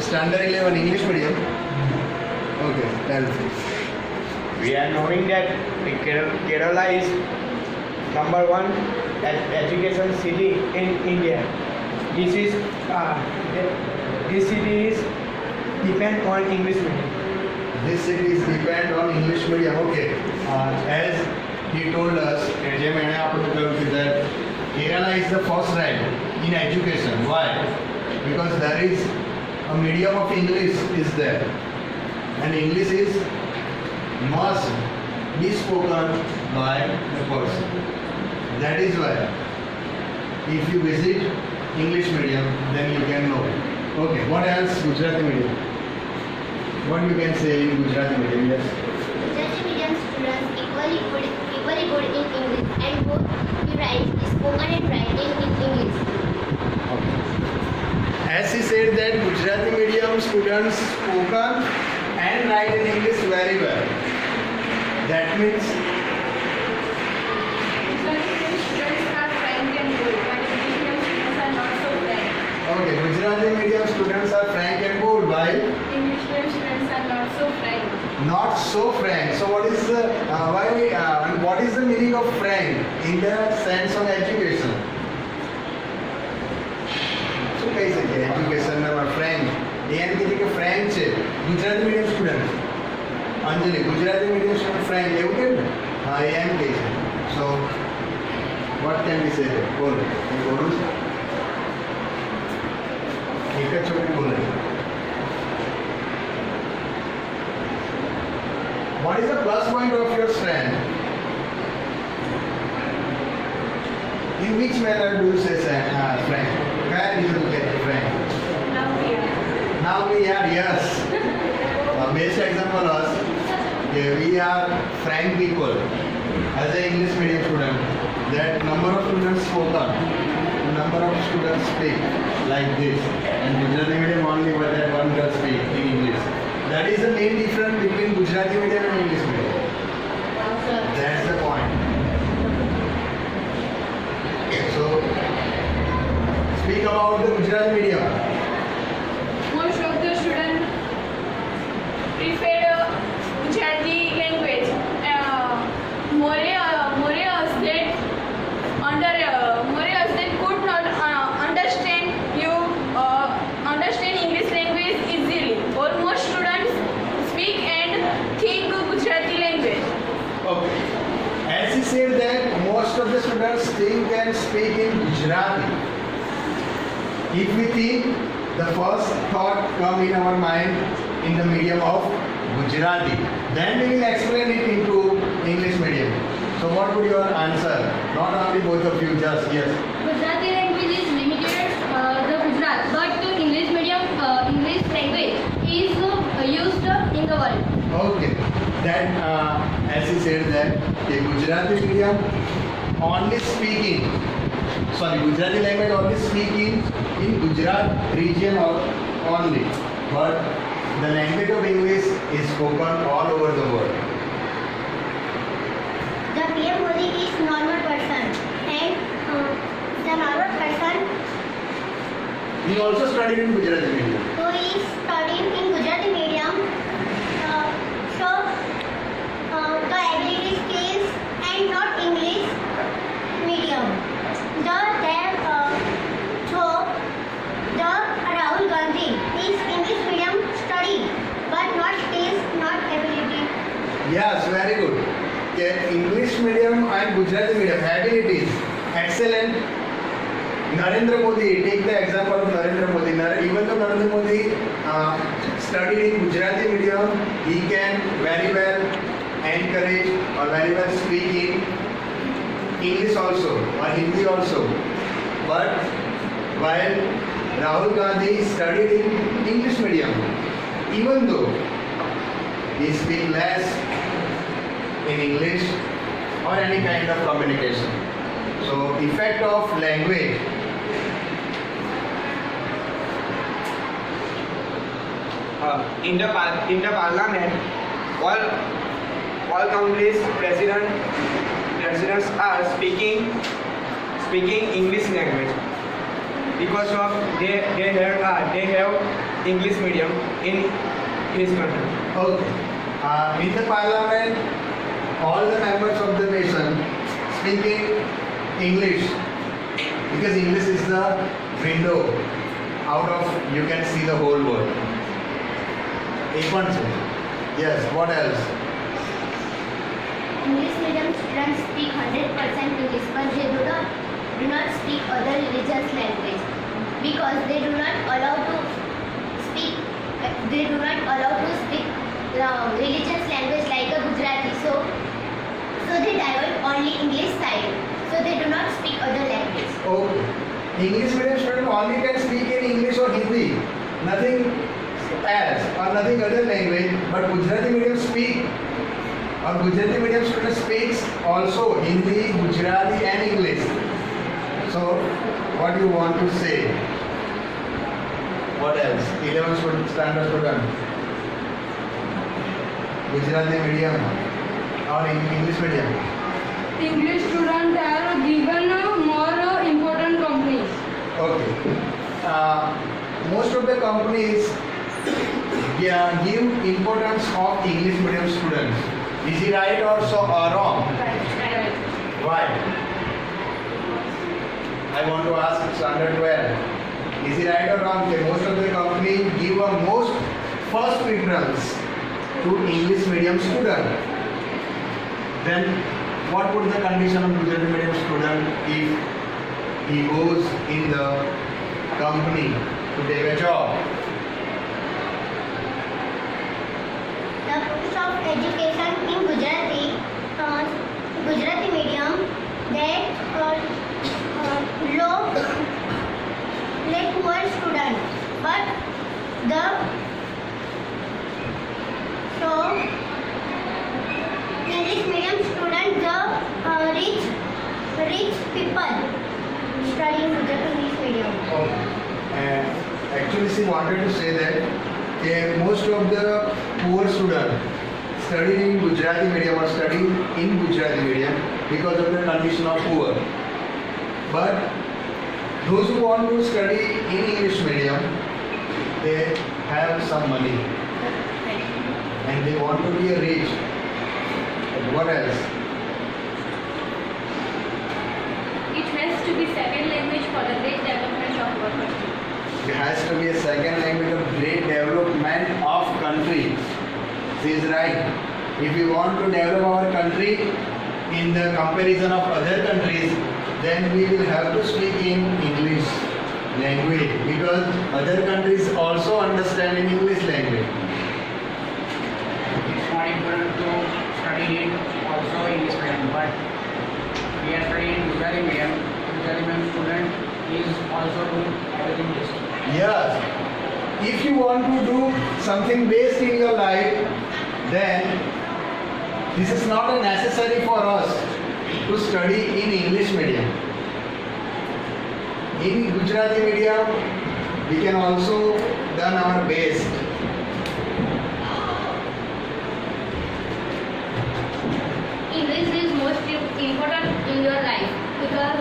Standard 11 English medium. Okay, tell me. We are knowing that Kerala is number one education city in India. This city is depend on English medium. This city is depend on English medium. Okay. As he told us, that Kerala is the first rank in education. Why? Because there is a medium of English is there, and English is must be spoken by the person. That is why if you visit English medium, then you can know. Okay, what else? Gujarati medium. What you can say in Gujarati medium? Yes. Gujarati medium students equally good in English and both we write spoken and writing in English. Okay. As he said that Gujarati medium students spoken and write in English very well. That means okay, Gujarati medium students are frank and bold, while English medium students are not so frank. not so frank. So what is the what is the meaning of frank in the sense of education? શું કહી શકીએ એજ્યુકેશનના Frank એ એમ કીધી કે Frank છે Gujarati medium student અંજલિ Gujarati medium student Frank એવું કેમ ને હા એ એમ કહે છે સો વોટ કેન બી સે બોલ હું બોલું છું એક જ છોકરી બોલે What is the plus point of your strength? In which manner do you say friend? Where did you get friend? Now we are, yes. Best example was we are frank people. As an English medium student, that number of students spoken, number of students speak like this. And Gujarati medium only but that one girl speak in English. That is the main difference between Gujarati medium and English medium. That's the point. So, speak about the Gujarati medium. Most of the students prefer Gujarati language. More us that could not understand English language easily. Or most students speak and think Gujarati language. Okay. As he said that most of the students think and speak in Gujarati. If we think, the first thought come in our mind in the medium of Gujarati. Then we will explain it into English medium. So what would your answer? Not only both of you, just yes. Gujarati language is limited the Gujarat, but English medium English language is used in the world. Okay. Then as he said that the Gujarati medium only speaking, Gujarati language only speaking in Gujarat region only, but the language of English is spoken all over the world. The PM Modi is normal person and the normal person He also studied in Gujarati medium. who is studying in Gujarati medium so the ability skills and not English medium. The Rahul Gandhi is English medium study but not skills, not ability. Yes, very good. Okay, English medium and Gujarati medium abilities excellent. Narendra Modi, take the example of Narendra Modi. Even though Narendra Modi studied in Gujarati medium, he can very well encourage or very well speak in English also or Hindi also. But while Rahul Gandhi studied in English medium, even though he speaks less in English or any kind of communication. So effect of language. In the parliament, all countries presidents are speaking English language because of they have English medium in his country. Okay. In the parliament, all the members of the nation speaking English because English is the window out of you can see the whole world. Yes, what else? English medium students speak 100% English, but they do not speak other religious language because they do not allow to speak religious language like a Gujarati. So they divert only English side. So they do not speak other language. Okay. English medium student only can speak in English or Hindi, nothing else or nothing other language. But Gujarati medium speak or Gujarati medium student speaks also Hindi, Gujarati and English. So what you want to say? What else? 11th standard student. Gujarati medium or English medium. English students are given more important companies. Okay. Most of the companies give importance of English medium students. Is it right or wrong? Right. Why? I want to ask standard 12. Is it right or wrong that most of the companies give a most first preference to English medium student? Then what would the condition of Gujarati medium student if he goes in the company to take a job? The post of education in Gujarati medium that low poor student, but the English medium student the rich people study in Gujarati English medium. Actually, she wanted to say that most of the poor students study in Gujarati medium or study in Gujarati medium because of the condition of poor. But those who want to study in English medium, they have some money and they want to be a rich. What else? It has to be second language for the great development of our country. It has to be a second language of great development of country. She is right. If we want to develop our country in the comparison of other countries, then we will have to speak in English language because other countries also understand in English language. It's not important to study in also English medium, but we are studying in Gujarati medium. Gujarati medium student is also doing everything best. Yes. If you want to do something based in your life, then this is not a necessary for us to study in English medium. In Gujarati medium, we can also done our best. English is most important in your life because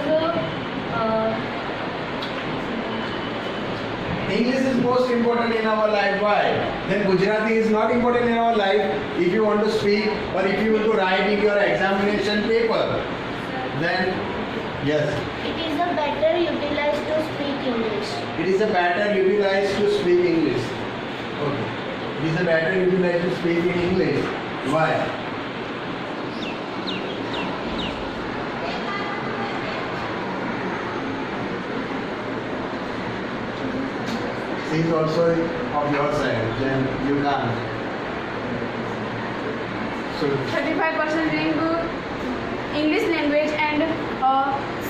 English is most important in our life. Why? Then Gujarati is not important in our life if you want to speak or if you want to write in your examination paper. Then, yes. it is a better utilized to speak English. It is a better utilized to speak English. Okay. It is a better utilized to speak in English. Why? She is also of your side. Then you can't. So 35% in English language and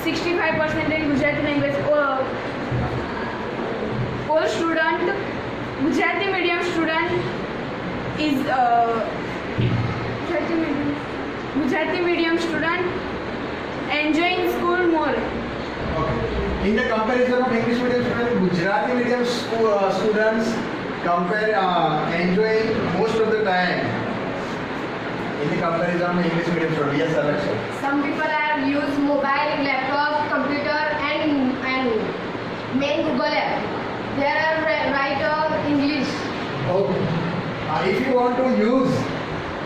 65% in Gujarati language. All student, Gujarati medium student is Gujarati medium student enjoying school more. okay. In the comparison of English medium students, Gujarati medium students enjoy most of the time. In the comparison of English medium students, yes, Alexa. Some people have used mobile, laptop, computer and main Google app. There are write English if you want to use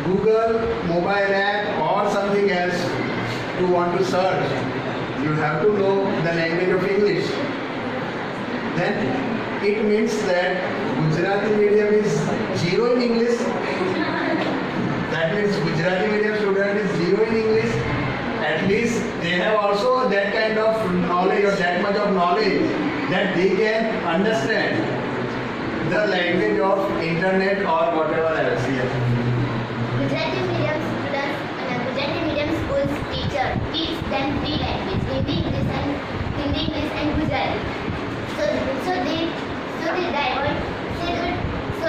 Google mobile app or something else to want to search, you have to know the language of English. Then it means that Gujarati medium is zero in English. That means Gujarati medium student is zero in English. At least they have also that kind of knowledge or that much of knowledge that they can understand the language of internet or whatever else. Yeah. Gujarati medium students and Gujarati medium schools teacher teach them three languages: Hindi, English and Gujarati. So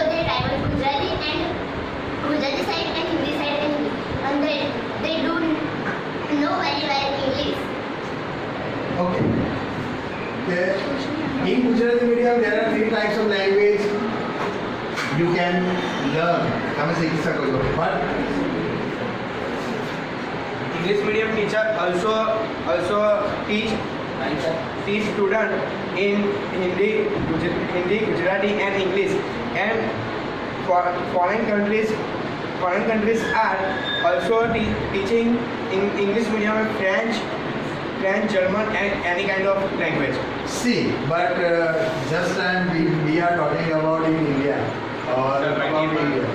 they divert Gujarati and Gujarati side and Hindi side and they do know very well English. Okay. In Gujarati medium, there are three types of language you can learn. તમે શીખી શકો છો. But English medium teacher also teach student in Hindi, Gujarati and English. And foreign countries are also teaching in English medium French, German and any kind of language. see, but just time we are talking about in India or about India.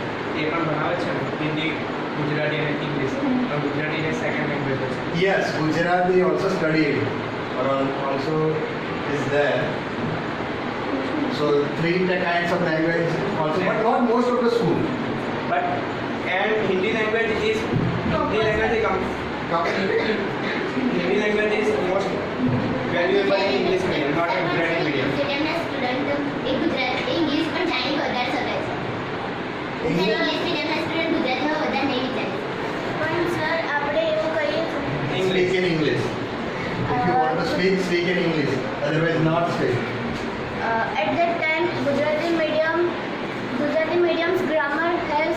એ પણ ભણાવે છે હિન્દી, ગુજરાતી અને English. પણ ગુજરાતી એ second language છે. Yes, Gujarati also studied or also is there. So three kinds of language also, but not most of the school. But and Hindi language is most valuable in English medium, not in Gujarati medium. મીડિયમના student એ Gujarati English પણ જાણી વધારે શકે છે. English- English મીડિયમના student ગુજરાતીમાં વધારે નહીં વિચારે. પણ સર આપણે એવું કહીએ Speak in English. If you want to speak in English. Otherwise, not speak. At that time Gujarati medium's grammar has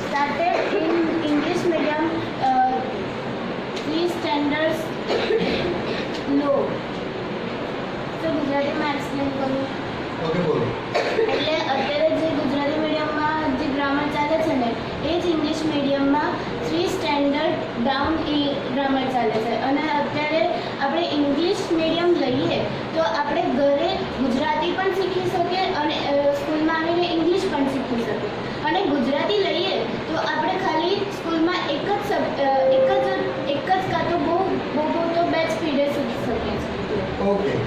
started in English medium 3 standards low. તો ગુજરાતીમાં એક્સપ્લેન કરું. Okay, બોલો. એટલે અત્યારે જે ગુજરાતી મીડિયમમાં જે ગ્રામર ચાલે છે ને એ જ ઇંગ્લિશ મીડિયમમાં 3 સ્ટેન્ડર્ડ ડાઉન ગ્રામર ચાલે છે. અને અત્યારે આપણે ઇંગ્લિશ મીડિયમ લઈએ તો આપણે ઘરે ગુજરાતી પણ શીખી શકીએ અને સ્કૂલમાં આવીને ઇંગ્લિશ પણ શીખી શકીએ. અને ગુજરાતી લઈએ તો આપણે ખાલી સ્કૂલમાં એક જ કાં તો બહુ તો 2 સ્પીડે શીખી શકીએ છીએ. Okay.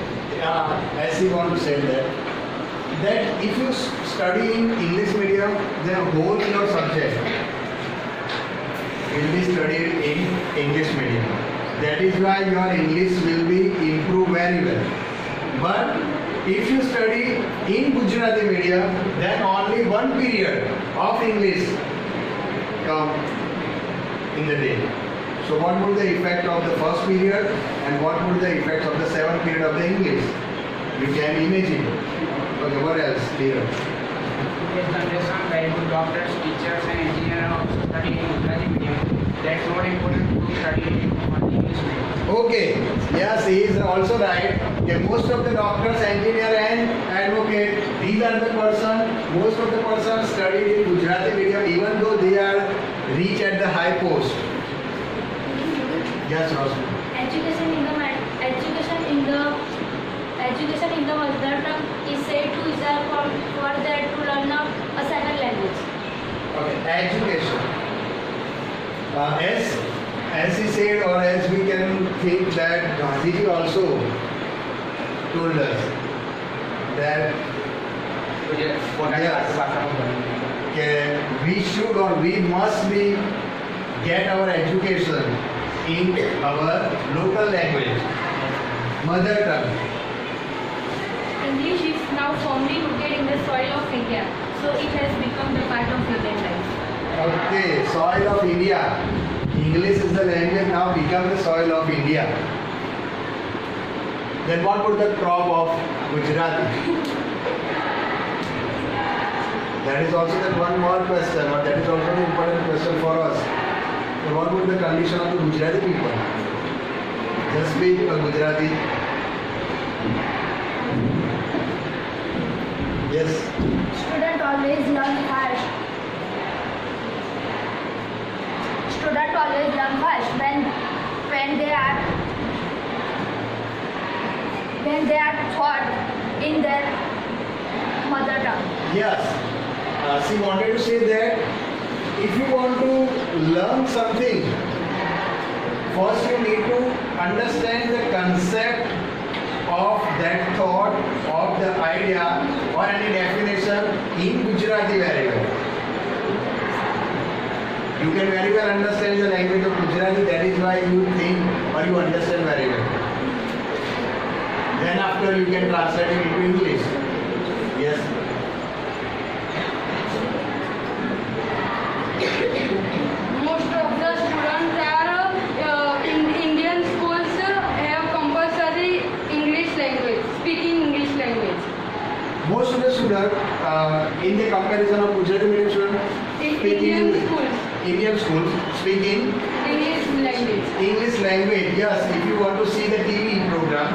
As you want to say that if you study in English medium, then whole your subject will be studied in English medium. That is why your English will be improved very well. But if you study in Gujarati medium, then only one period of English come in the day. So what would the effect of the first period and what would the effect of the 7th period of the English? You can imagine. Okay, what else here? Yes, there are some very good doctors, teachers and engineers also study in Gujarati medium. That's not important to study in English medium. Okay, yes, he is also right. Okay, most of the doctors, engineer and advocate, these are the most of the persons studied in Gujarati medium even though they are reached at the high post. Yes, Roshan. Education in the mother tongue is said to is for that to learn a second language. Okay, education. As he said, or as we can think that Gandhiji also told us that we should or we must be get our education in our local language, mother tongue. English is now firmly rooted in the soil of India, so it has become the part of Indian life. Okay, soil of India. English is the language now become the soil of India. Then what would the crop of Gujarati? That is also that one more question, or that is also an important question for us. So what would the condition of the Gujarati people? Just speak Gujarati. Yes. Student always learn fast. Student always learn fast when they are taught in their mother tongue. Yes. She wanted to say that if you want to learn something, first you need to understand the concept of that thought, of the idea or any definition in Gujarati very well. You can very well understand the language of Gujarati, that is why you think or you understand very well. Then after you can translate it into English. Yes. Most of the students are in Indian schools have compulsory English language, speaking English language. Most of the students in the comparison of Gujarati medium students In speak Indian English. schools, Indian schools speaking English language. English language. Yes, if you want to see the TV program,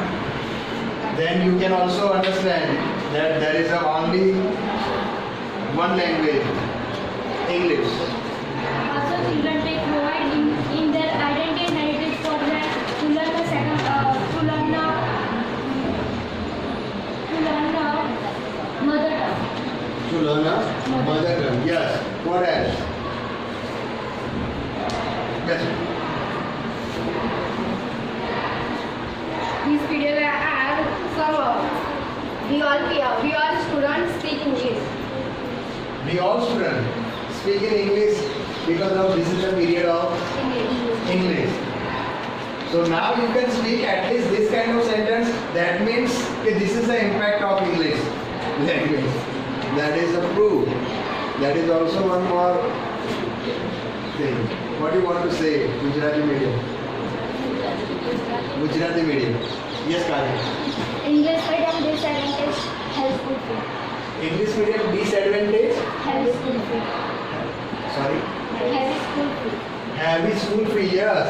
then you can also understand that there is only one language, English. Also, children take provide in their identity narratives for them to learn the second to learn the mother tongue. To learn a mother tongue. Yes. What else? Yes. These videos are some we all students speak English. We all students speak in English because of this is the period of English. So now you can speak at least this kind of sentence. That means that this is the impact of English language. That is a proof. That is also one more thing. What do you want to say, Gujarati medium? Gujarati medium. Yes, Kari. English medium disadvantage health school fee. English medium disadvantage. Heavy school fee. Sorry. Heavy school fee. Heavy school fee, yes.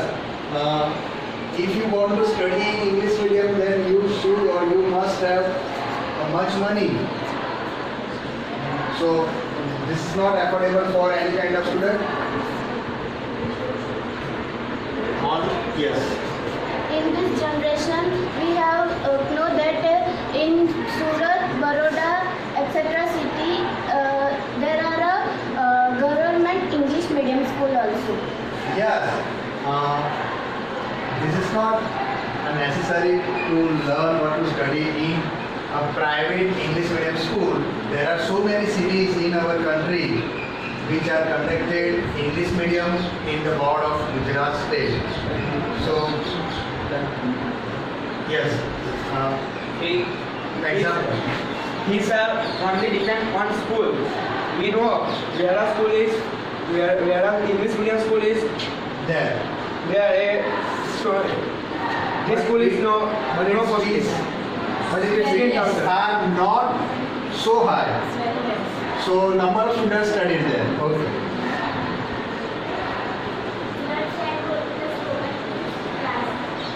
If you want to study English medium, then you should or you must have much money. So this is not affordable for any kind of student. Yes. In this generation, we have know that in Surat, Baroda, etc. city, there are government English medium school also. Yes. This is not necessary to learn or to study in a private English medium school. There are so many cities in our country which are conducted English medium in the board of Gujarat state. So, yes. Example. These are only depend on school. We know where a school is, where a English medium school is. There. This school is no But its fees are not so high. So number of students studied there. Okay.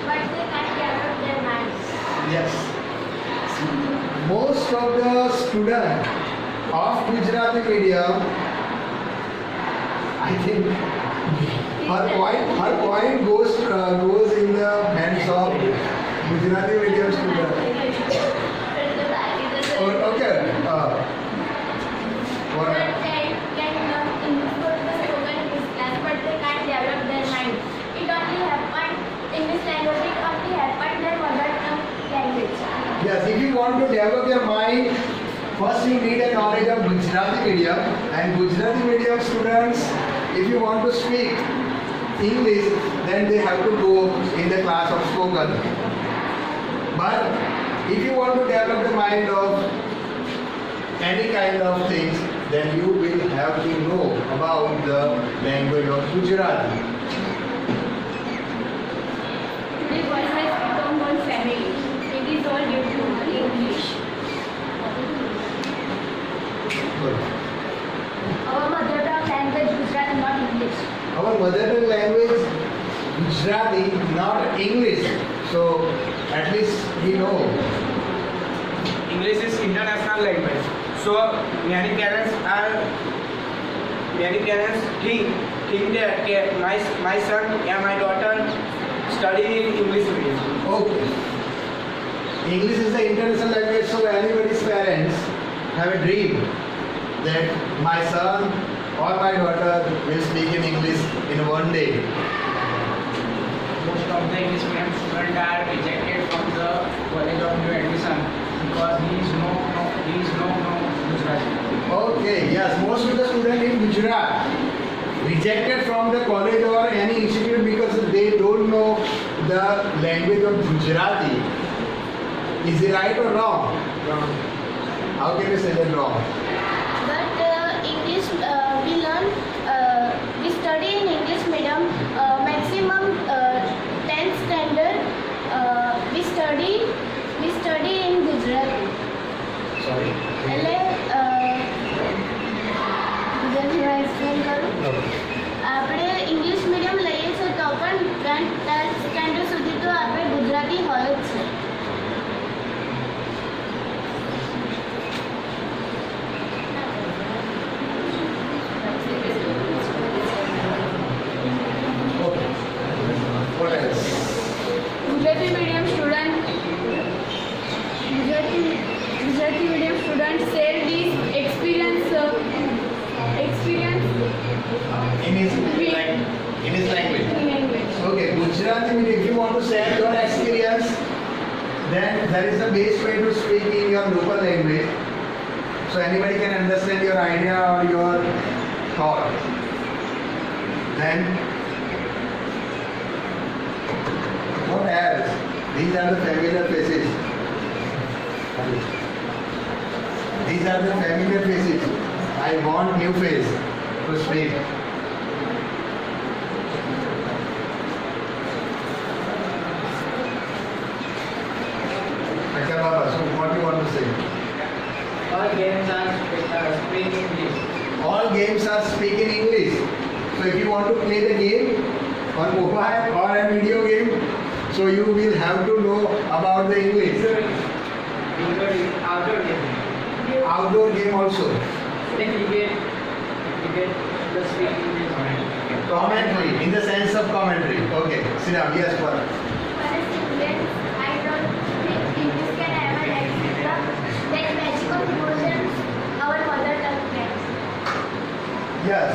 But they can't develop their minds. Yes. Most of the students of Gujarati medium, I think her point goes in the hands of Gujarati medium student. Okay. What? They can learn English for the spoken English class, but they can't develop their mind. It only happened English language. It only happened their mother tongue language. Yes, if you want to develop your mind, first you need a knowledge of Gujarati medium, and Gujarati medium students, if you want to speak English, then they have to go in the class of spoken. But if you want to develop the mind of any kind of things, then you will have to know about the language of Gujarati. Today, one has become one family. It is all due to English. Good. Our mother tongue language Gujarati, not English. Our mother tongue language Gujarati, not English. So at least we know. English is international language. So many parents think that my son and my daughter study in English medium. Okay. English is the international language, so anybody's parents have a dream that my son or my daughter will speak in English in one day. Most of the English medium students are rejected from the college of new admission because he is no Gujarati. Okay, yes, most of the students in Gujarat rejected from the college or any institute because they don't know the language of Gujarati. Is it right or wrong? Wrong. How can you say that wrong? But English, we study in English medium maximum 10th standard. We study in Gujarati. Sorry. એટલે ગુજરાતીમાં explain કરું આપણે English medium લઈએ છીએ તો પણ 10th standard સુધી તો આપણે ગુજરાતી હોય જ છે. Okay. What else? Gujarati medium students share this experience In his language. in language. Okay, Gujarati means if you want to share your experience, then that is the best way to speak in your local language. So anybody can understand your idea or your thought. Then what else? These are the familiar faces. These are the familiar faces. I want new face to speak. Okay, Baba, so what do you want to say? All games are speaking English. All games are speaking English. So if you want to play the game on mobile or a video game, so you will have to know about the English. Outdoor game. Outdoor game also. Then cricket, the speak English. Commentary, in the sense of commentary. Okay, sit down. Yes, Baba. For the students, I don't think English can ever exist that magic of emotions our mother tongue can. Yes,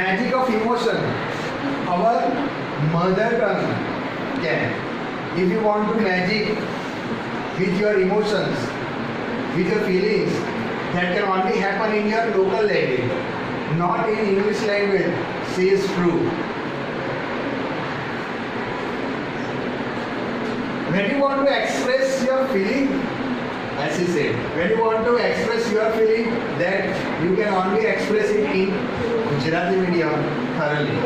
magic of emotion. Our mother tongue can. If you want to magic with your emotions, with your feelings, that can only happen in your local language, not in English language. She is true. When you want to express your feeling, as he said, when you want to express your feeling, that you can only express it in Gujarati medium thoroughly.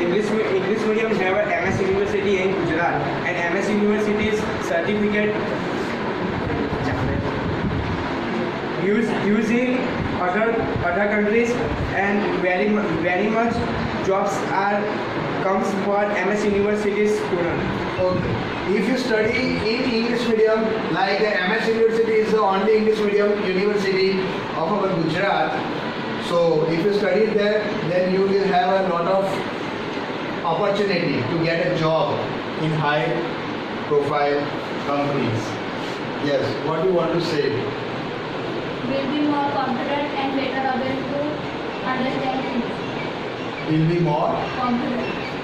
English medium have a MS University in Gujarat, and MS University's certificate used in other countries, and very much jobs comes for MS University students. Okay. If you study in English medium, like the MS University is the only English medium university of our Gujarat. So if you study there, then you will have a lot of opportunity to get a job in high profile companies. Yes, what do you want to say? Will be more confident and better able to understand things. Will be more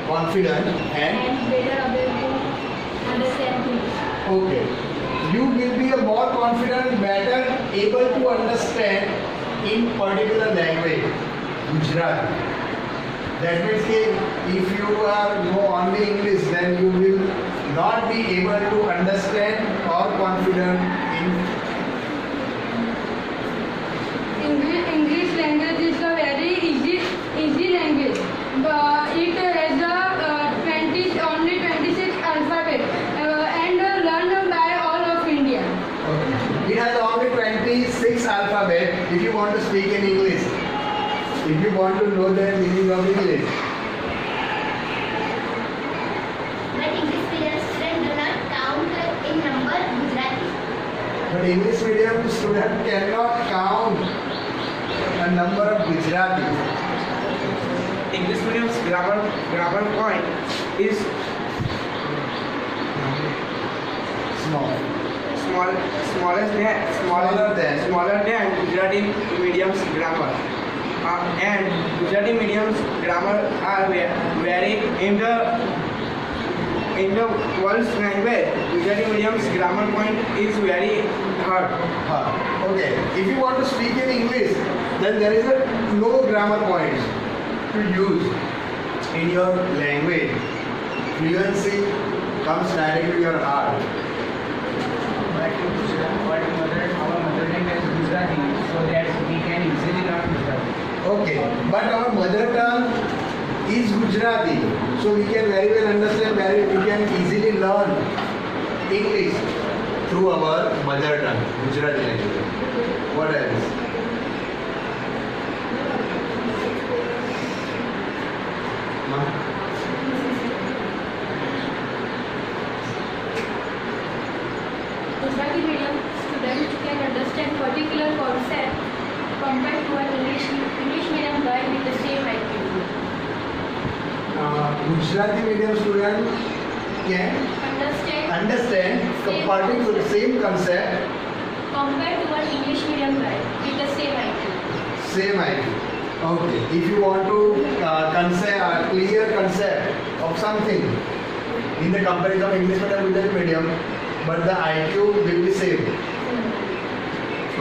confident and better able to understand things. okay. You will be a more confident, better able to understand in particular language, Gujarati. That means that if you are know only English, then you will not be able to understand or confident in. English language is a very easy language. But it has only 26 alphabet and learned by all of India. Okay. It has only 26 alphabet if you want to speak in English. If you want to know the meaning of English. But English medium student cannot count a number of Gujarati. English medium's grammar point is Small. smaller than Gujarati medium's grammar. And Gujarati medium's grammar are very in the world's language. Gujarati medium's grammar point is very hard. Okay. If you want to speak in English, then there is no grammar points to use in your language. Fluency comes directly to your heart. But our mother tongue is Gujarati, so that we can easily learn Gujarati. Okay. But our mother tongue is Gujarati, so we can very well understand, we can easily learn English through our mother tongue, Gujarati language. What else? Ma? Gujarati medium student can understand particular concept compared to an English medium guy with the same IQ. Gujarati medium student can understand the particular same concept, Compared to an English medium guy with the same IQ. same idea. Okay. If you want to clear concept of something in the comparison of English medium with Gujarati medium, but the IQ will be same.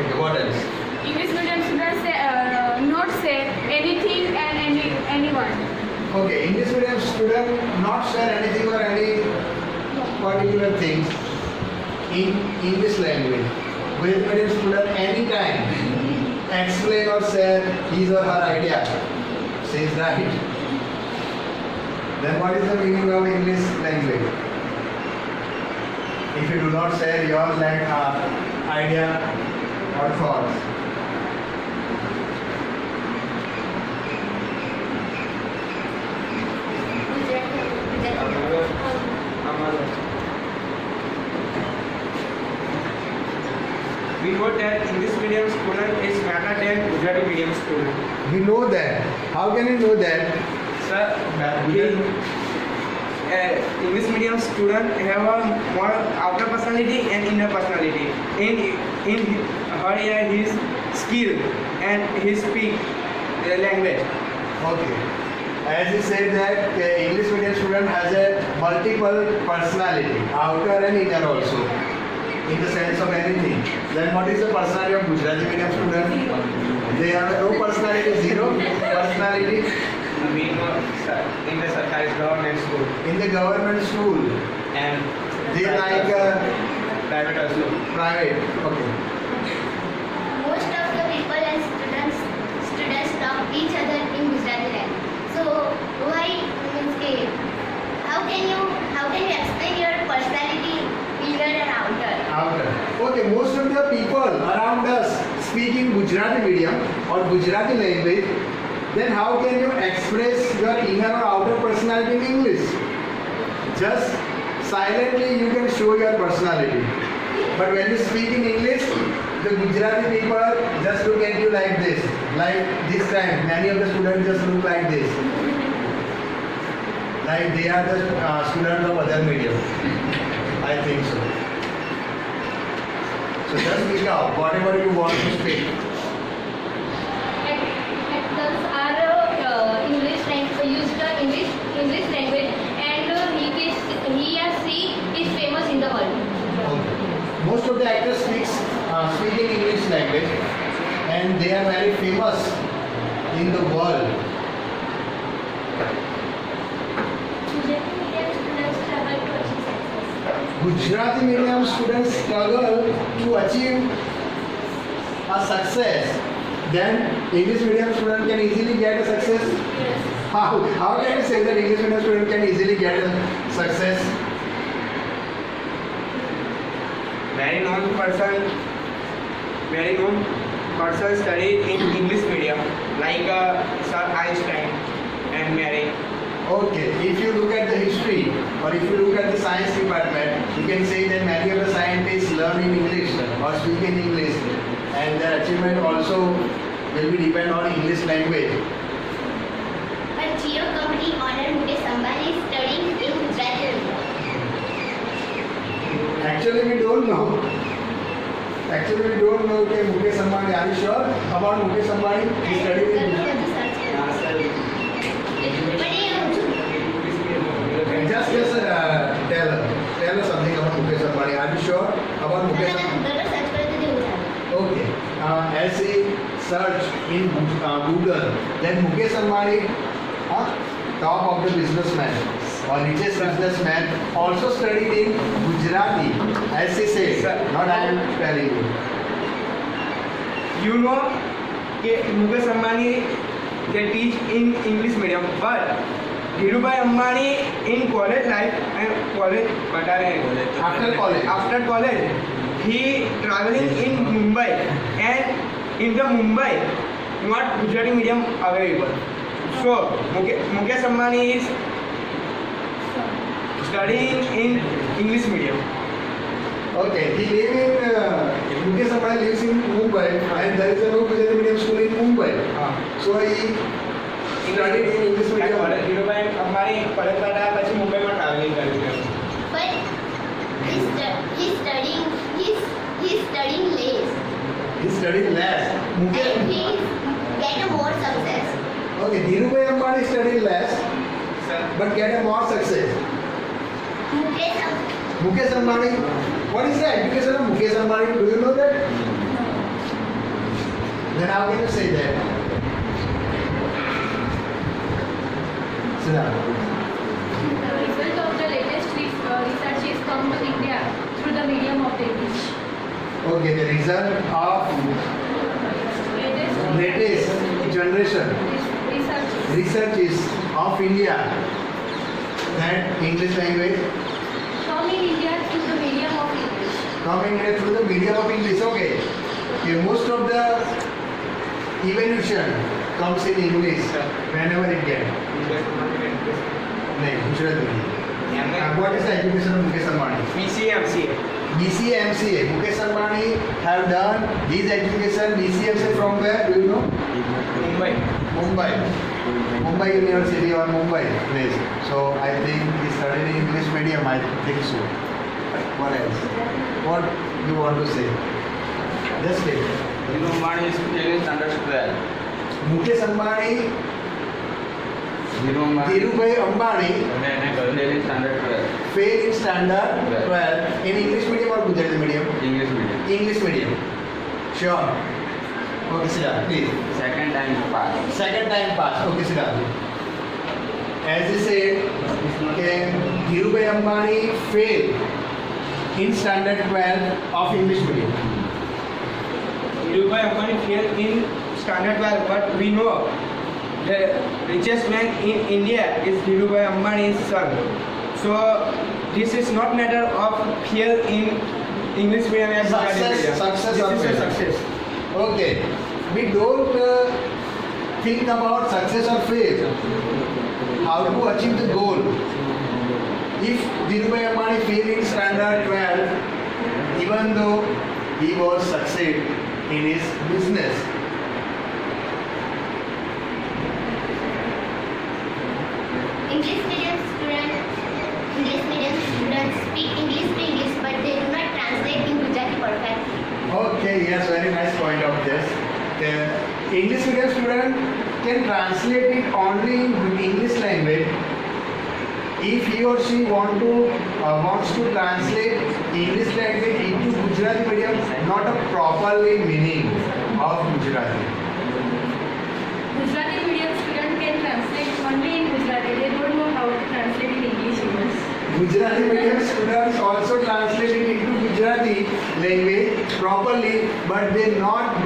Okay. What else? English medium students not say anything and anyone. Okay. English medium student not share anything or any particular things in English language. Gujarati medium student anytime explain or share his or her idea. Says right. Then what is the meaning of English language? If you do not share your idea or thoughts. We know that English medium student is better than Gujarati medium student. We know that. How can you know that? Sir, English medium student have a more outer personality and inner personality. In her his skill and his speak language. Okay. As you said that English medium student has a multiple personality, outer and inner also, in the sense of anything. Then what is the personality of Gujarati medium student? They have no personality, zero personality. We know in the Sarkari government school In the government school, and they like private also. private. Okay. Most of the people and students talk each other in Gujarati language. So why how can you explain your personality inner and outer? Outer. Okay, most of the people around us speak in Gujarati medium or Gujarati language. Then how can you express your inner or outer personality in English? Just silently you can show your personality. But when you speak in English, the Gujarati people just look at you like this. Like this time, many of the students just look like this. Like they are the students of other medium. I think so. So just speak out whatever you want to speak. Actors are English language, use the English language, and he or she is famous in the world. Okay. Most of the actors speak in English language and they are very famous in the world. Gujarati medium students struggle to achieve Gujarati medium students struggle to success. achieve a success. Then English medium student can easily get a success. Yes. How can you say that English medium student can easily get a success? Very known person studied in English medium like Sir Einstein and Mary. Okay, if you look at the history or if you look at the science department, you can say that many of the scientists learn in English or speak in English, and their achievement also will be depend on English language. But Jio company owner Mukesh Ambani is studying in Gujarati. Actually, we don't know. Actually, we don't know that Mukesh Ambani. Are you sure about Mukesh Ambani? He studied in Gujarati. Just tell us something about Mukesh Ambani. Are you sure about Mukesh Ambani? Okay. As he search in Google, then Mukesh Ambani, top of the businessman or richest businessman, also studied in Gujarati. As he says, not I am telling you. You know that Mukesh Ambani, they teach in English medium, but Dhirubhai Ambani in college life and after college, he traveling in Mumbai, and in the Mumbai, not Gujarati medium available. So Mukesh Ambani is studying in English medium. Okay, he live in Mukesh Ambani lives in Mumbai, and there is a no Gujarati medium school in Mumbai. So he studied in English medium. Dhirubhai Ambani college દ્વારા પછી મુંબઈમાં travelling કર્યું છે. But he's studying less. He studied less. And Mukesh. he's get a more success. Okay, Dhirubhai Ambani studied less, but get a more success. Mukesh Ambani. What is the education of Mukesh Ambani? Do you know that? Then how can you say that? Sit down. The result of the latest research is come to India through the medium of English. Okay, the result of latest generation Research research is of India, that English language come in India through the medium of English. coming here through the medium of English. Okay, most of the evolution comes in English whenever it can. नहीं गुजराती में. What is the education of Mukesh Ambani? BCA MCA. BCA MCA. Mukesh Ambani have done his education BCA MCA from where? Do you know? Mumbai. Mumbai University or Mumbai place. So I think he studied in English medium. I think so. What else? What you want to say? Just take. Dhirubhai Ambani is still in standard 12. Mukesh Ambani, Dhirubhai Dhirubhai Ambani still in standard 12. failed in standard 12 in English medium or Gujarati medium? English medium. English medium. Sure. Okay, sit down, please. Second time pass. Second time pass. Okay, sit down. As he said, okay, Dhirubhai Ambani failed in standard 12 of English medium. Dhirubhai Ambani failed in standard 12, but we know the richest man in India is Dhirubhai Ambani's son. So this is not matter of fail in English medium and Gujarati medium. Success This or is a failure. success. Okay, we don't think about success or failure. How to achieve the goal. If Dhirubhai Ambani failed in standard 12, even though he was succeed in his business. English medium students speak English to English, but they do not translate in Gujarati perfectly. Okay, yes, very nice point of this. The English medium student can translate it only in English language if he or she wants to translate English language into Gujarati medium, not a properly meaning of Gujarati. Gujarati medium student can translate only in Gujarati. They don't know how to translate in English even. Gujarati medium students also translate it into Gujarati language properly, but they do not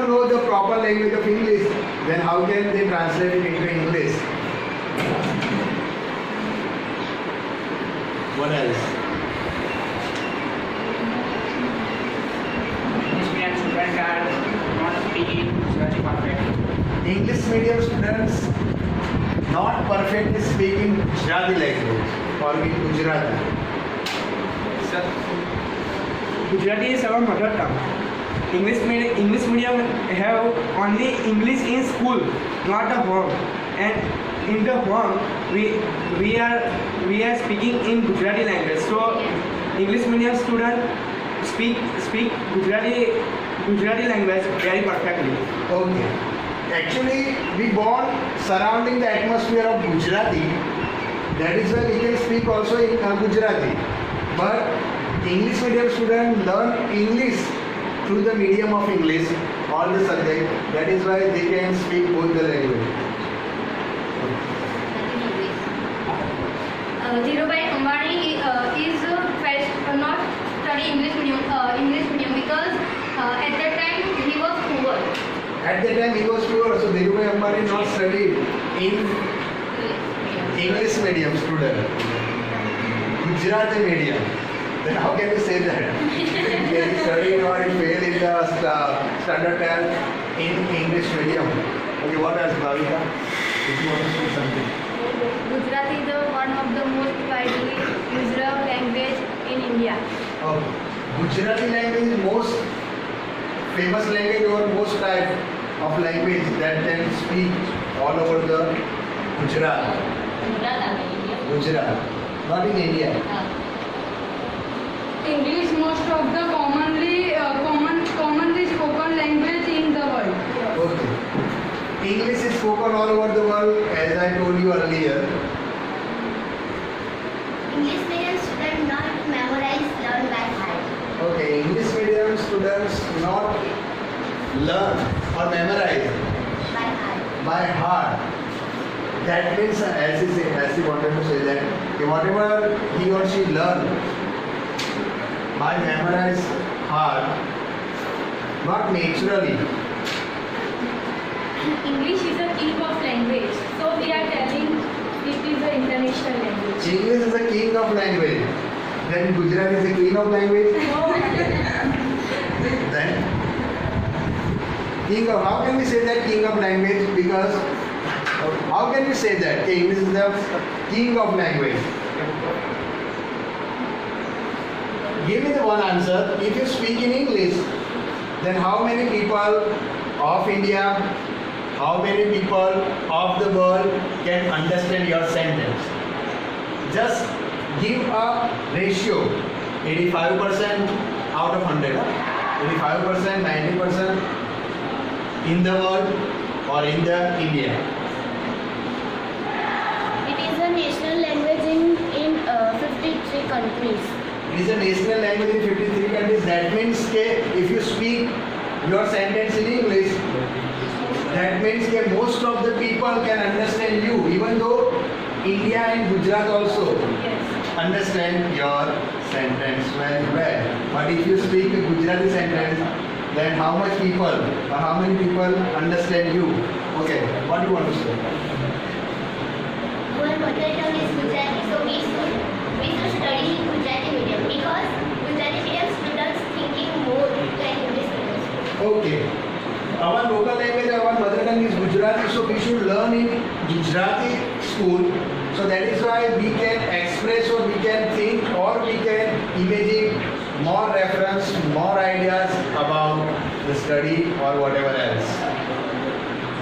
know the proper language of English. Then how can they translate it into English? What else? English medium students are not speaking Gujarati perfectly. English medium students not perfectly speaking Gujarati language or in Gujarati. Sir, Gujarati is our mother tongue. English medium have only English in school, not at home. And in the home, we are speaking in Gujarati language. So English medium student speak Gujarati language very perfectly. Okay. Actually, we born surrounding the atmosphere of Gujarati. That is why we can speak also in Gujarati. But English medium students learn English through the medium of English, all the subject. That is why they can speak both the language. Dhirubhai Ambani is not study English medium because at that time he was poor. At that time he was poor, so Dhirubhai Ambani not studied in English medium student, Gujarati medium. Then how can you say that? He studied or he failed in the standard 10 in English medium. Okay, what else, Bhavika? If you want to say something. Gujarati is one of the most widely used language in India. Okay. Gujarati language is most famous language or most type of language that can speak all over the Gujarat, not in India. English most of the commonly spoken language in the world. Okay. English is spoken all over the world, as I told you earlier. English medium student not memorize, learn by heart. Okay, English medium students not learn or memorize By heart. by heart. That means, as he wanted to say that whatever he or she learn by memorize heart, not naturally. English is a king of language, so we are telling it is an international language. English is the king of language. Then Gujarati is the queen of language. Then king of, how can we say that king of language? Because how can we say that English is the king of language? Give me the one answer. If you speak in English, then how many people of India, how many people of the world can understand your sentence? Just give a ratio, 85% out of 100, 85%, 90% in the world or in the India. It is a national language in 53 countries. It is a national language in 53 countries. That means if you speak your sentence in English, that means most of the people can understand you, even though India and Gujarat also understand your sentence very well. But if you speak a Gujarati sentence, then how much people or how many people understand you? Okay, what do you want to say? Our mother tongue is Gujarati, so we should study Gujarati medium because Gujarati medium students thinking more than English medium students. Okay. Our local language, our mother tongue is Gujarati, so we should learn in Gujarati school. So that is why we can express or we can think or we can imagine more reference, more ideas about the study or whatever else.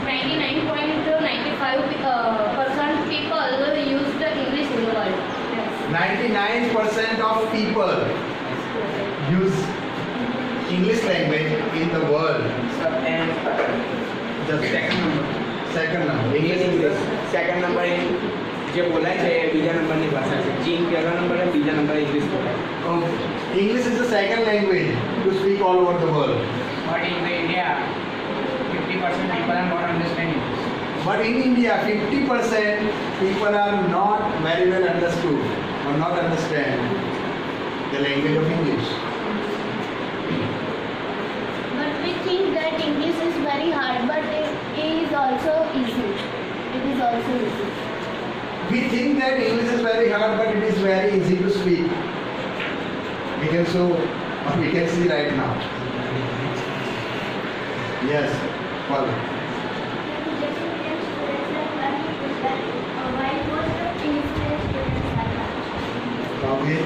99.95% people use the English in the world. 99% of people use English language in the world. And The second number. English second number જે બોલાય છે એ બીજા નંબરની ભાષા છે ચીન પહેલા નંબરે બીજા નંબરે ઇંગ્લિશ બોલાય. English is the second language to speak all over the world. But in the India, 50% people are not understanding. But in India, 50% people are not very well understood or not understand the language of English. But we think that English is very hard, but it is also easy. It is also easy. We think that English is very hard, but it is very easy to speak. We can show, or we can see right now. Yes, follow.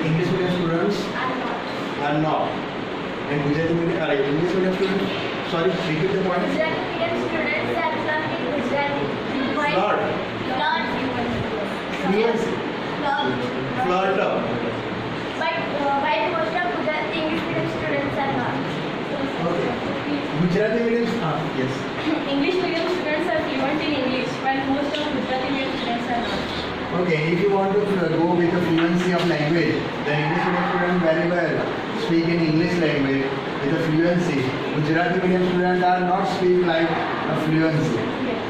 English medium students are not. And Gujarati medium, English medium students, sorry, repeat the point. Gujarati medium students are learning Gujarati. Flirt. Fluency. Flirt up. But while most of Gujarati English medium students are not. Okay. Gujarati medium, yes. English medium students are fluent in English, while most of Gujarati medium students are not. Okay, if you want to go with the fluency of language, then English medium students very well speak in English language with a fluency. Gujarati medium students are not speak like a fluency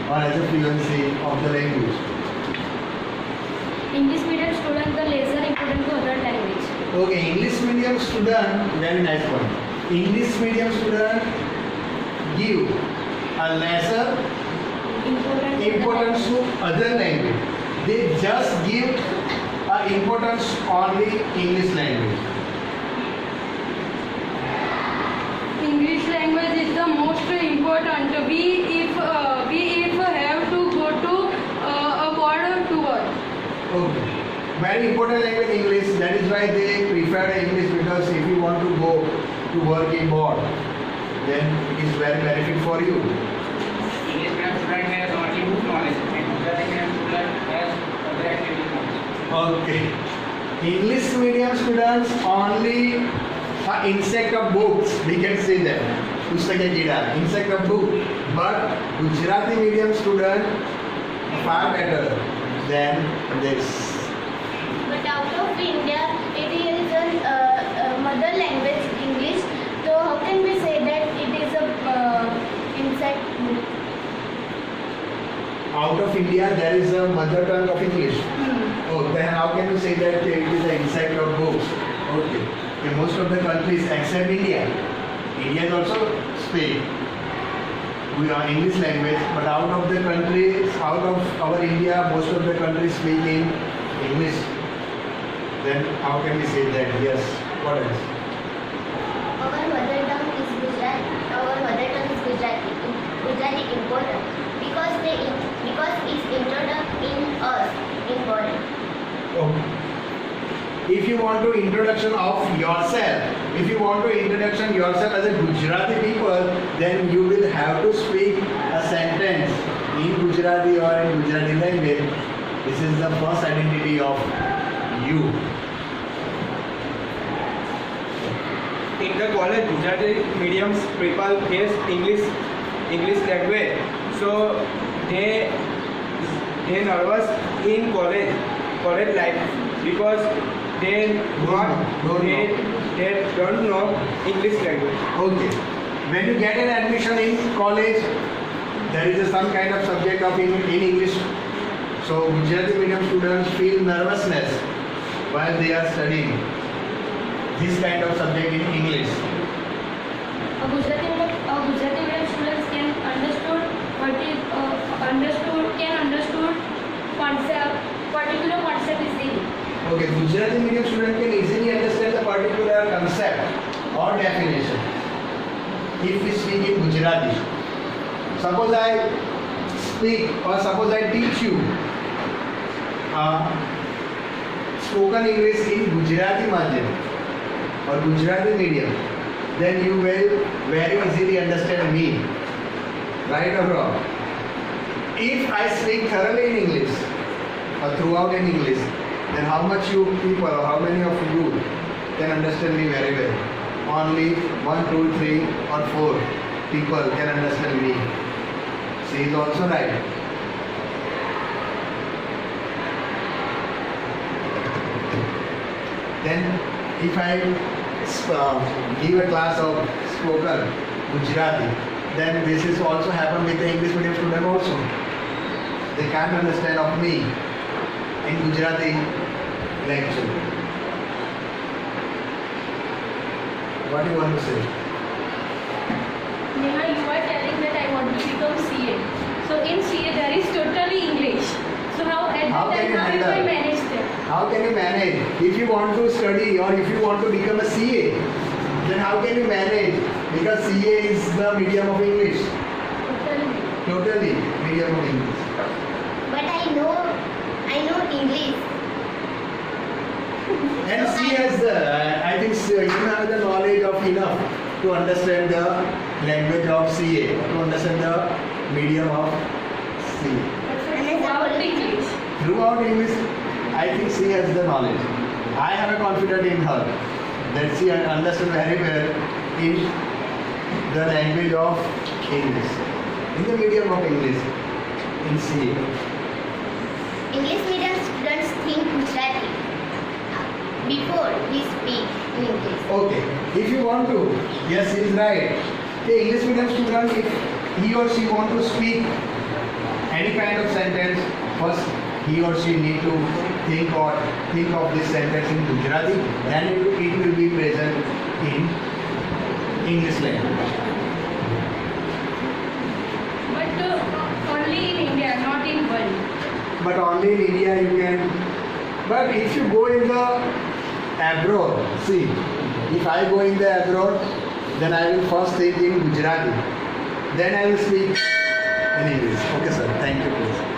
or as a fluency of the language. English medium students are lesser important to other language. Okay, English medium student, very nice point. English medium student give a lesser importance to other language. They just give importance only English language. English language is the most important. We if have to go to abroad to work. Okay. Very important language English. That is why they prefer English, because if you want to go to work in board, then it is very benefit for you. English medium student has only book knowledge, and Gujarati medium student has other activity knowledge. Okay. English medium students only insect of books. We can say that. Pustaka kida, insect of book. But Gujarati medium student far better than this. But out of India, it is a mother language English. So how can we say that it is a insect book? Out of India, there is a mother tongue of English. Oh, then how can you say that it is an insect of books? Okay. In most of the countries except India, Indians also speak English language, but out of the countries, out of our India, most of the countries speak in English. Then how can we say that? Yes. What else? Our mother tongue is Gujarati. Our mother tongue is Gujarati. Gujarati important because it's introduced in us important. Oh. If you want to introduction of yourself, if you want to introduction yourself as a Gujarati people, then you will have to speak a sentence in Gujarati or in Gujarati language. This is the first identity of you. In the college, Gujarati medium people face English language, so they nervous in college life because they don't know English language. Okay. When you get an admission in college, there is some kind of subject of in English. So Gujarati medium students feel nervousness while they are studying this kind of subject in English. Gujarati medium students can understood concept, particular concept easily. Okay, Gujarati medium student can easily understand the particular concept or definition if we speak in Gujarati. Suppose I speak or suppose I teach you spoken English in Gujarati medium or Gujarati medium, then you will very easily understand me, right or wrong. If I speak thoroughly in English or throughout in English, then how much you people or how many of you can understand me very well? Only 1, 2, 3 or 4 people can understand me. She is also right. Then if I give a class of spoken Gujarati, then this is also happen with the English medium student also. They can't understand of me in Gujarati lecture. What do you want to say? Neha, you are telling that I want to become CA. So in CA there is totally English. So how at How that can time you how will handle? I manage that? How can you manage? If you want to study or if you want to become a CA, then how can you manage? Because CA is the medium of English. Totally medium of English. But I know English. And C has the, I think you have the knowledge of enough to understand the language of CA, to understand the medium of CA. Throughout English. Throughout English, I think she has the knowledge. I have a confidence in her that she understands very well in the language of English, in the medium of English, in CA. English medium students think Gujarati before we speak in English. Okay, if you want to, yes, he is right. The English medium student, if he or she want to speak any kind of sentence, first he or she need to think of this sentence in Gujarati, then it will be present in English language. But only in India, not in world. But only in India you can. But if you go in the abroad, see, if I go in the abroad, then I will first think in Gujarati, then I will speak in English. Okay, sir. Thank you, please.